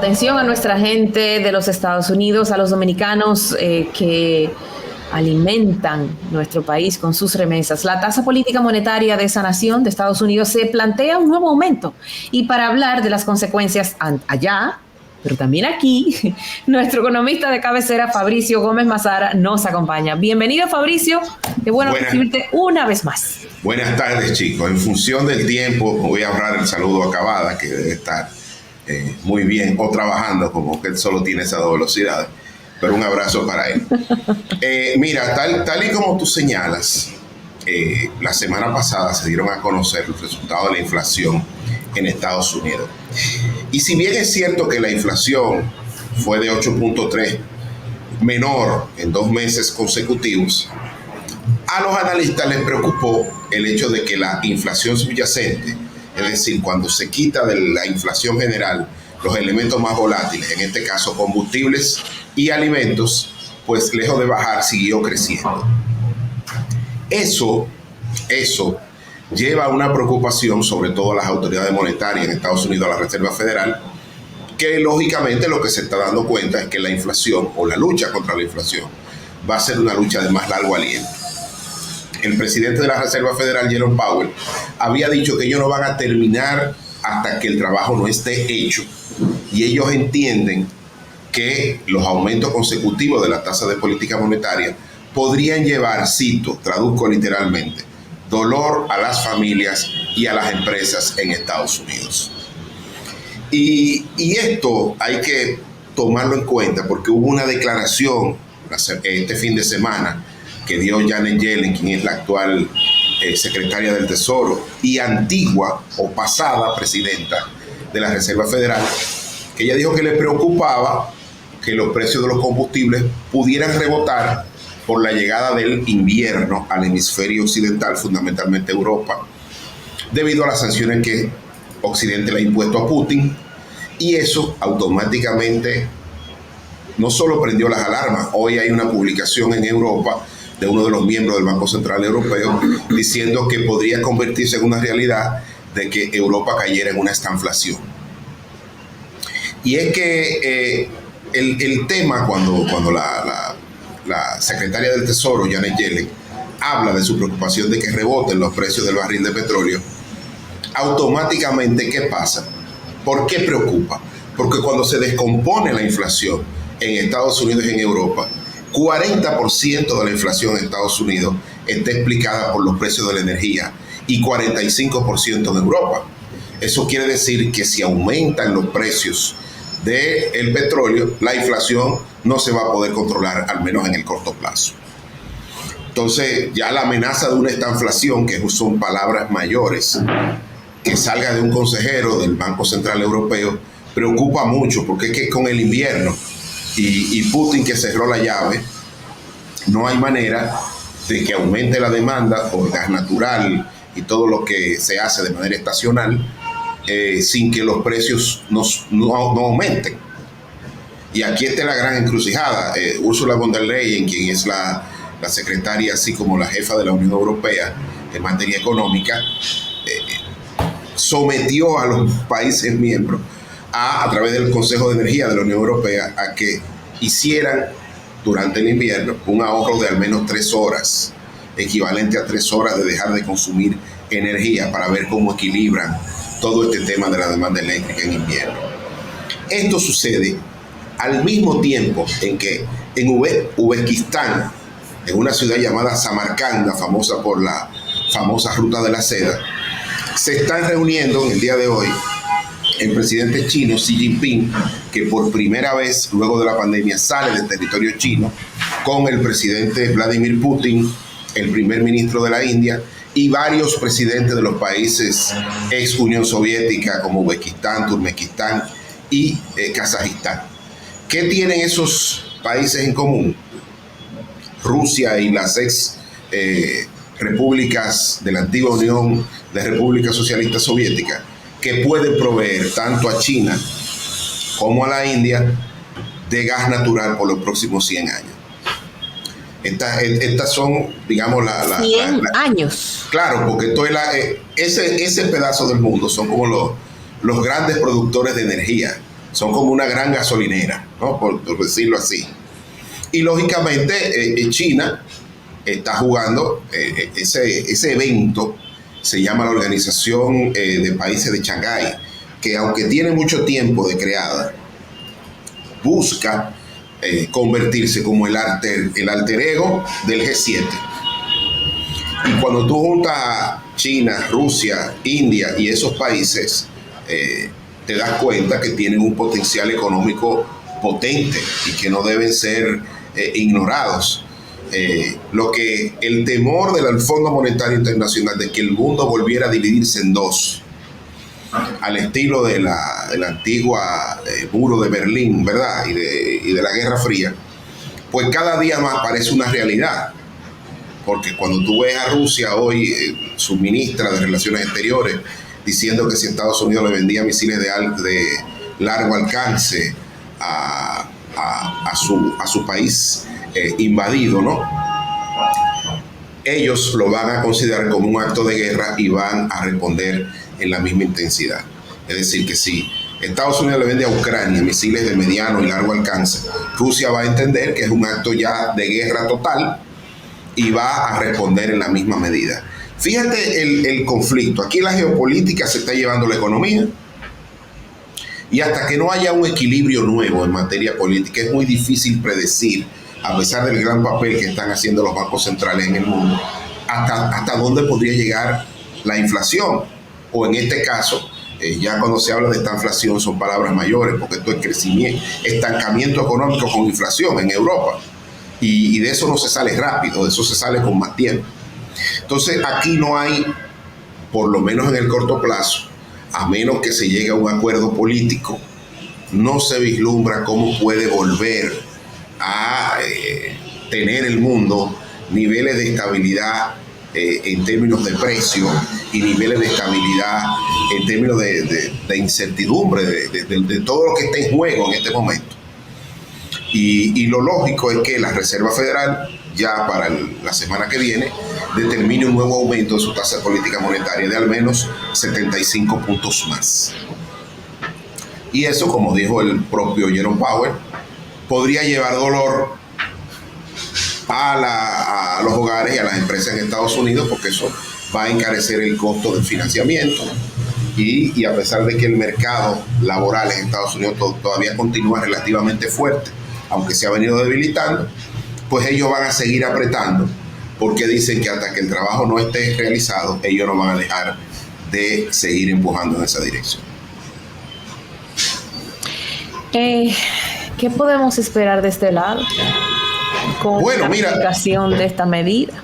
Atención a nuestra gente de los Estados Unidos, a los dominicanos que alimentan nuestro país con sus remesas. La tasa política monetaria de esa nación, de Estados Unidos, se plantea un nuevo aumento. Y para hablar de las consecuencias allá, pero también aquí, nuestro economista de cabecera, Fabricio Gómez Mazara, nos acompaña. Bienvenido, Fabricio. Qué bueno recibirte una vez más. Buenas tardes, chicos. En función del tiempo, voy a ahorrar el saludo a Cavada, que debe estar muy bien, o trabajando, como que él solo tiene esas dos velocidades. Pero un abrazo para él. Mira, tal y como tú señalas, la semana pasada se dieron a conocer los resultados de la inflación en Estados Unidos. Y si bien es cierto que la inflación fue de 8.3, menor en 2 meses consecutivos, a los analistas les preocupó el hecho de que la inflación subyacente, es decir, cuando se quita de la inflación general los elementos más volátiles, en este caso combustibles y alimentos, pues lejos de bajar siguió creciendo. Eso lleva a una preocupación, sobre todo a las autoridades monetarias en Estados Unidos, a la Reserva Federal, que lógicamente lo que se está dando cuenta es que la inflación o la lucha contra la inflación va a ser una lucha de más largo aliento. El presidente de la Reserva Federal, Jerome Powell, había dicho que ellos no van a terminar hasta que el trabajo no esté hecho, y ellos entienden que los aumentos consecutivos de la tasa de política monetaria podrían llevar, cito, traduzco literalmente, dolor a las familias y a las empresas en Estados Unidos. Y esto hay que tomarlo en cuenta porque hubo una declaración este fin de semana que dio Janet Yellen, quien es la actual secretaria del Tesoro y antigua o pasada presidenta de la Reserva Federal, que ella dijo que le preocupaba que los precios de los combustibles pudieran rebotar por la llegada del invierno al hemisferio occidental, fundamentalmente Europa, debido a las sanciones que Occidente le ha impuesto a Putin, y eso automáticamente no solo prendió las alarmas. Hoy hay una publicación en Europa de uno de los miembros del Banco Central Europeo diciendo que podría convertirse en una realidad de que Europa cayera en una estanflación. Y es que el tema cuando la secretaria del Tesoro, Janet Yellen, habla de su preocupación de que reboten los precios del barril de petróleo, automáticamente, ¿qué pasa? ¿Por qué preocupa? Porque cuando se descompone la inflación en Estados Unidos y en Europa, 40% de la inflación en Estados Unidos está explicada por los precios de la energía y 45% en Europa. Eso quiere decir que si aumentan los precios del petróleo, la inflación no se va a poder controlar, al menos en el corto plazo. Entonces, ya la amenaza de una estanflación, que son palabras mayores, que salga de un consejero del Banco Central Europeo, preocupa mucho, porque es que con el invierno y Putin, que cerró la llave, no hay manera de que aumente la demanda por gas natural y todo lo que se hace de manera estacional sin que los precios no aumenten. Y aquí está la gran encrucijada. Ursula von der Leyen, quien es la secretaria, así como la jefa de la Unión Europea en materia económica, sometió a los países miembros a través del Consejo de Energía de la Unión Europea a que hicieran durante el invierno un ahorro de al menos 3 horas, equivalente a 3 horas de dejar de consumir energía, para ver cómo equilibran todo este tema de la demanda eléctrica en invierno. Esto sucede al mismo tiempo en que en Uzbekistán, en una ciudad llamada Samarcanda, famosa por la famosa ruta de la seda, se están reuniendo en el día de hoy el presidente chino Xi Jinping, que por primera vez luego de la pandemia sale del territorio chino, con el presidente Vladimir Putin, el primer ministro de la India, y varios presidentes de los países ex Unión Soviética como Uzbekistán, Turkmenistán y Kazajistán. ¿Qué tienen esos países en común? Rusia y las ex repúblicas de la antigua Unión de Repúblicas Socialistas Soviéticas, que pueden proveer tanto a China como a la India de gas natural por los próximos 100 años. Estas son, digamos, 100 años. Claro, porque ese pedazo del mundo son como los grandes productores de energía. O son como una gran gasolinera, ¿no? Por decirlo así. Y lógicamente China está jugando ese evento, se llama la Organización de Países de Shanghái, que aunque tiene mucho tiempo de creada, busca convertirse como el alter ego del G7. Y cuando tú juntas a China, Rusia, India y esos países, te das cuenta que tienen un potencial económico potente y que no deben ser ignorados. El temor del Fondo Monetario Internacional de que el mundo volviera a dividirse en dos, al estilo de la antigua muro de Berlín, ¿verdad? Y de la Guerra Fría, pues cada día más parece una realidad. Porque cuando tú ves a Rusia hoy, su ministra de Relaciones Exteriores, diciendo que si Estados Unidos le vendía misiles de largo alcance a su país invadido, ¿no? Ellos lo van a considerar como un acto de guerra y van a responder en la misma intensidad. Es decir, que si Estados Unidos le vende a Ucrania misiles de mediano y largo alcance, Rusia va a entender que es un acto ya de guerra total y va a responder en la misma medida. Fíjate el conflicto. Aquí la geopolítica se está llevando la economía, y hasta que no haya un equilibrio nuevo en materia política es muy difícil predecir, a pesar del gran papel que están haciendo los bancos centrales en el mundo, hasta dónde podría llegar la inflación. O en este caso, ya cuando se habla de esta inflación son palabras mayores, porque esto es crecimiento, estancamiento económico con inflación en Europa. Y de eso no se sale rápido, de eso se sale con más tiempo. Entonces aquí no hay, por lo menos en el corto plazo, a menos que se llegue a un acuerdo político, no se vislumbra cómo puede volver a tener el mundo niveles de estabilidad en términos de precio y niveles de estabilidad en términos de incertidumbre, de todo lo que está en juego en este momento. Y lo lógico es que la Reserva Federal ya para la semana que viene determine un nuevo aumento de su tasa de política monetaria de al menos 75 puntos más. Y eso, como dijo el propio Jerome Powell, podría llevar dolor a los hogares y a las empresas en Estados Unidos, porque eso va a encarecer el costo del financiamiento. Y a pesar de que el mercado laboral en Estados Unidos todavía continúa relativamente fuerte, aunque se ha venido debilitando, pues ellos van a seguir apretando, porque dicen que hasta que el trabajo no esté realizado, ellos no van a dejar de seguir empujando en esa dirección. ¿Qué podemos esperar de este lado con la aplicación de esta medida?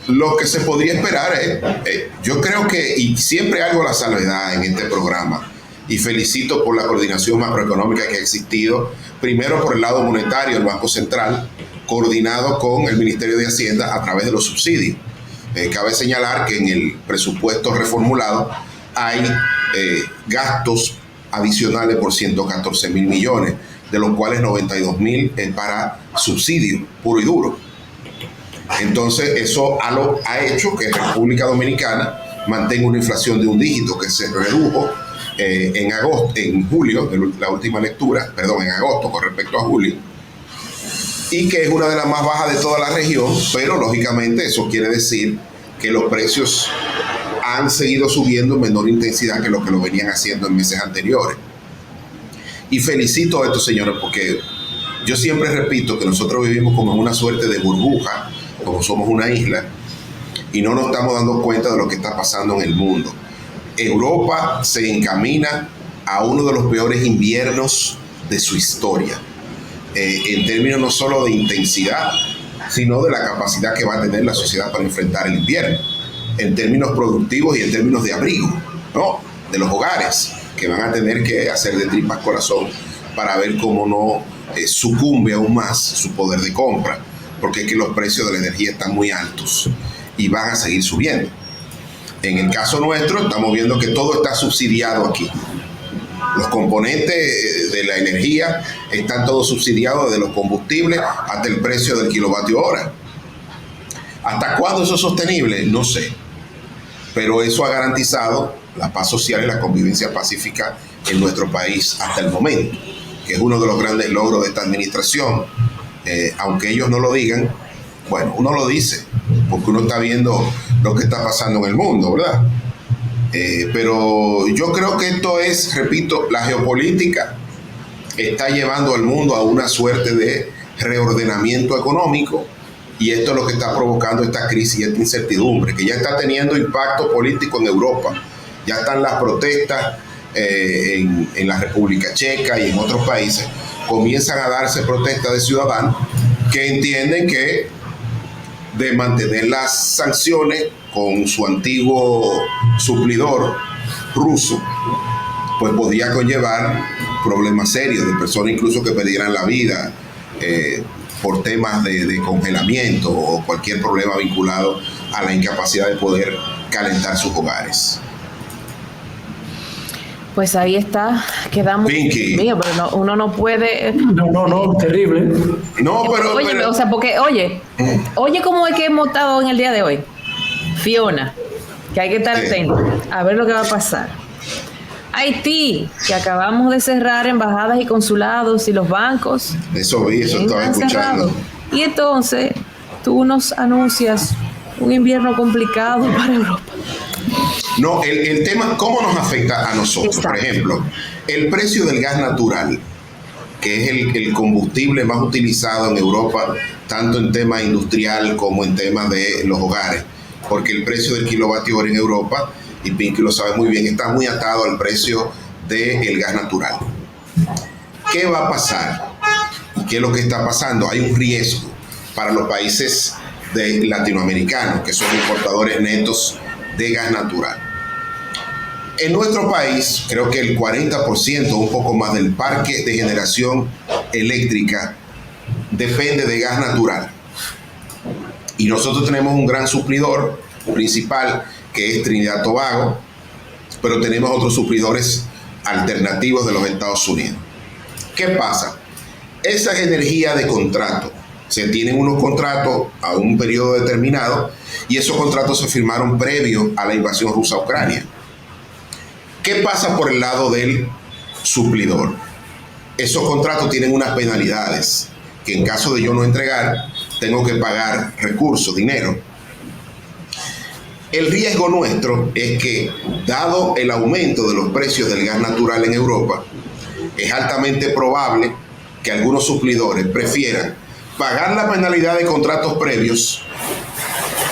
Lo que se podría esperar es, yo creo que, y siempre hago la salvedad en este programa, y felicito por la coordinación macroeconómica que ha existido, primero por el lado monetario, el Banco Central, coordinado con el Ministerio de Hacienda a través de los subsidios. Cabe señalar que en el presupuesto reformulado hay gastos adicionales por 114.000 millones, de los cuales 92.000 es para subsidio puro y duro. Entonces eso ha hecho que República Dominicana mantenga una inflación de un dígito que se redujo en julio, la última lectura, en agosto con respecto a julio, y que es una de las más bajas de toda la región, pero lógicamente eso quiere decir que los precios han seguido subiendo en menor intensidad que lo venían haciendo en meses anteriores. Y felicito a estos señores porque yo siempre repito que nosotros vivimos como en una suerte de burbuja, como somos una isla, y no nos estamos dando cuenta de lo que está pasando en el mundo. Europa se encamina a uno de los peores inviernos de su historia, en términos no solo de intensidad, sino de la capacidad que va a tener la sociedad para enfrentar el invierno, en términos productivos y en términos de abrigo, ¿no? De los hogares, que van a tener que hacer de tripas corazón para ver cómo no sucumbe aún más su poder de compra, porque es que los precios de la energía están muy altos y van a seguir subiendo. En el caso nuestro, estamos viendo que todo está subsidiado aquí. Los componentes de la energía están todos subsidiados, desde los combustibles hasta el precio del kilovatio hora. ¿Hasta cuándo eso es sostenible? No sé. Pero eso ha garantizado la paz social y la convivencia pacífica en nuestro país hasta el momento, que es uno de los grandes logros de esta administración. Aunque ellos no lo digan, bueno, uno lo dice, porque uno está viendo lo que está pasando en el mundo, ¿verdad? Pero yo creo que esto es, repito, la geopolítica está llevando al mundo a una suerte de reordenamiento económico, y esto es lo que está provocando esta crisis y esta incertidumbre, que ya está teniendo impacto político en Europa. Ya están las protestas en la República Checa y en otros países. Comienzan a darse protestas de ciudadanos que entienden que de mantener las sanciones con su antiguo suplidor ruso, pues podría conllevar problemas serios de personas incluso que perdieran la vida por temas de congelamiento o cualquier problema vinculado a la incapacidad de poder calentar sus hogares. Pues ahí está, quedamos. Pinky. Mío, pero no, uno no puede. No, terrible. No, Oye, pero o sea, porque, oye cómo es que hemos estado en el día de hoy. Fiona, que hay que estar atento a ver lo que va a pasar. Haití, que acabamos de cerrar embajadas y consulados y los bancos. Eso estaba escuchando. Y entonces tú nos anuncias un invierno complicado para Europa. No, el tema, ¿cómo nos afecta a nosotros? Exacto. Por ejemplo, el precio del gas natural, que es el combustible más utilizado en Europa, tanto en tema industrial como en temas de los hogares, porque el precio del kilovatio hora en Europa, y Pinky lo sabe muy bien, está muy atado al precio del gas natural. ¿Qué va a pasar? ¿Y qué es lo que está pasando? Hay un riesgo para los países latinoamericanos, que son importadores netos de gas natural. En nuestro país, creo que el 40%, un poco más, del parque de generación eléctrica depende de gas natural. Y nosotros tenemos un gran suplidor principal, que es Trinidad y Tobago, pero tenemos otros suplidores alternativos de los Estados Unidos. ¿Qué pasa? Esa energía de contrato, se tienen unos contratos a un periodo determinado, y esos contratos se firmaron previo a la invasión rusa a Ucrania. ¿Qué pasa por el lado del suplidor? Esos contratos tienen unas penalidades, que en caso de yo no entregar, tengo que pagar recursos, dinero. El riesgo nuestro es que, dado el aumento de los precios del gas natural en Europa, es altamente probable que algunos suplidores prefieran pagar la penalidad de contratos previos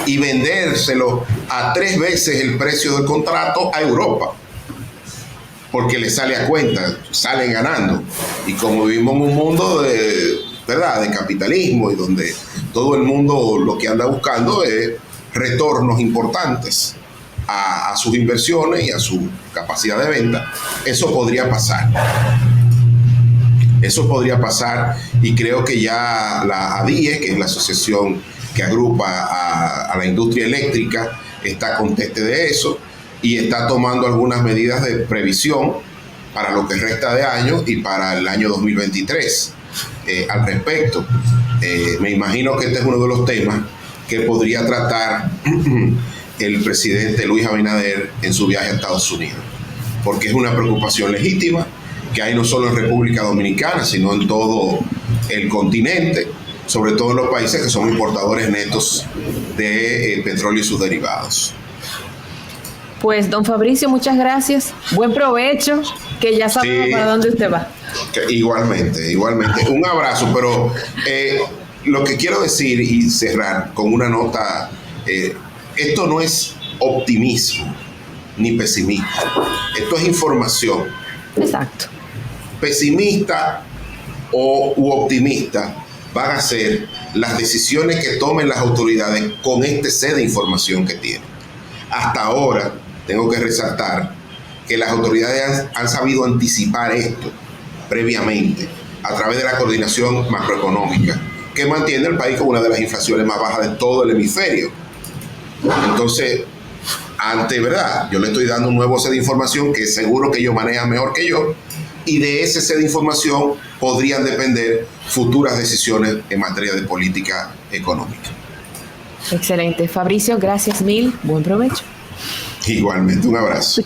y vendérselo a 3 veces el precio del contrato a Europa, porque les sale a cuenta, salen ganando. Y como vivimos en un mundo de capitalismo, y donde todo el mundo lo que anda buscando es retornos importantes a sus inversiones y a su capacidad de venta, eso podría pasar. Eso podría pasar, y creo que ya la ADIE, que es la asociación que agrupa a la industria eléctrica, está consciente de eso y está tomando algunas medidas de previsión para lo que resta de año y para el año 2023. Al respecto, me imagino que este es uno de los temas que podría tratar el presidente Luis Abinader en su viaje a Estados Unidos, porque es una preocupación legítima que hay no solo en República Dominicana, sino en todo el continente, sobre todo en los países que son importadores netos de petróleo y sus derivados. Pues, don Fabricio, muchas gracias. Buen provecho, que ya sabemos para dónde usted va. Igualmente. Un abrazo, pero lo que quiero decir y cerrar con una nota, esto no es optimismo ni pesimismo, esto es información. Exacto. Pesimista u optimista van a ser las decisiones que tomen las autoridades con este set de información que tienen. Hasta ahora, tengo que resaltar que las autoridades han sabido anticipar esto previamente a través de la coordinación macroeconómica, que mantiene al país con una de las inflaciones más bajas de todo el hemisferio. Entonces, yo le estoy dando un nuevo set de información que seguro que ellos manejan mejor que yo, y de ese set de información podrían depender futuras decisiones en materia de política económica. Excelente. Fabricio, gracias mil. Buen provecho. Igualmente, un abrazo.